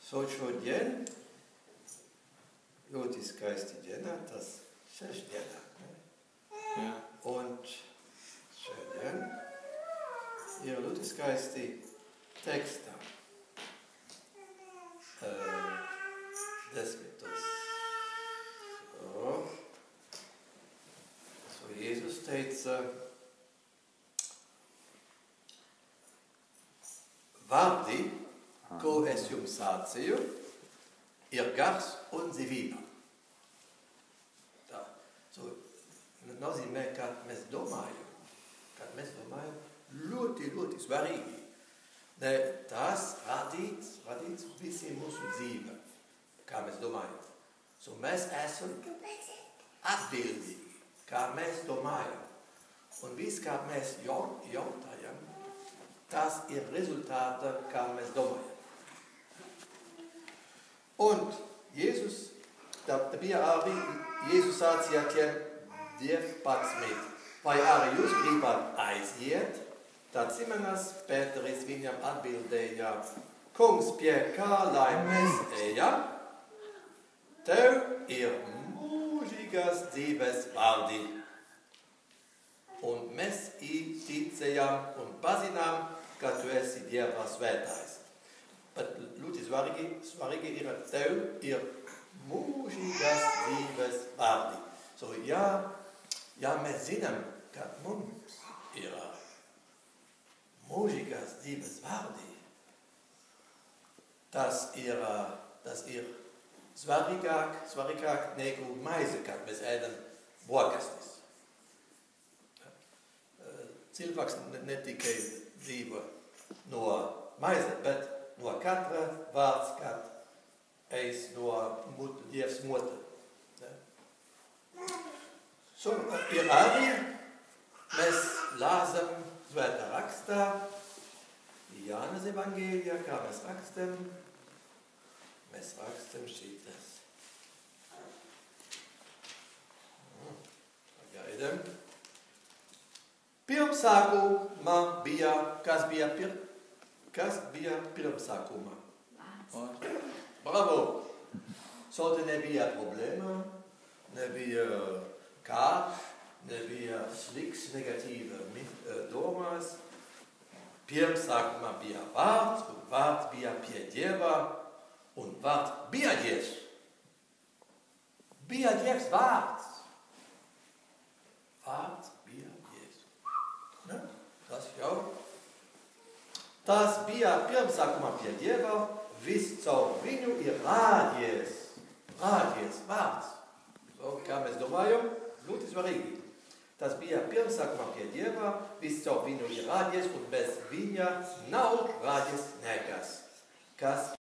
So šodien ļoti skaisti diena, tas sestdiena. Ja. Un šodien ir ļoti skaisti tekstā. 10. So Jēzus teica, vārdi, ko es jums sācīju, ir gars un dzīvība. Tā. So, nozīmē, kad mēs domājam, ļoti, ļoti svarīgi. Ne, tas radīts visiem mūsu dzīve, kā mēs domājam. So, mēs esam atbildīgi, kā mēs domājam. Un viss, kā mēs jautājam, tas ir rezultāta, kā mēs domājam. Un Jēzus, tā bija arī, Jēzus sācīja tiem 12. Vai arī jūs gribat aiziet? Tad Simonas Pēteris viņam atbildēja, kungs, pie kā lai mēs ejam? Tev ir mūžīgas dzīves vārdi. Un mēs ticējam un pazinām, ka tu esi Dieva svētais. Bet ļoti svarīgi ir, tev ir mūžīgas dzīves vārdi. So, ja mēs zinām, ka mums ir mūžīgas dzīves vārdi, tas ir svarīgāk nekā maize, kad mēs ēdam brokastis. Cilvēks ne tikai dzīvo no maize, bet no katra vārds, kad eis no Dievs mota. So, ir arī mēs lāzam svētā rakstā, Jānas evangēlijā, kā mēs rakstam šitas. Pagaidam. Pirmsākumā bija, kas bija pirmsākumā? Bravo! So, te nebija problēma, nebija kāds, nebija slikts, negatīva domās. Pirmsākumā bija vārds, un vārds bija pie Dieva, un vārds bija Dievs. Bija Dievs vārds. Vārds bija Dievs. Ne? Tas jau. Tas bija pirmsākumā pie Dieva, viss caur viņu ir rādies. Rādies vārds. So, kā mēs domājam, ļoti svarīgi. Tas bija pirmsākumā pie Dieva, viss caur viņu ir rādies, un bez viņa nav rādies nekas. Kas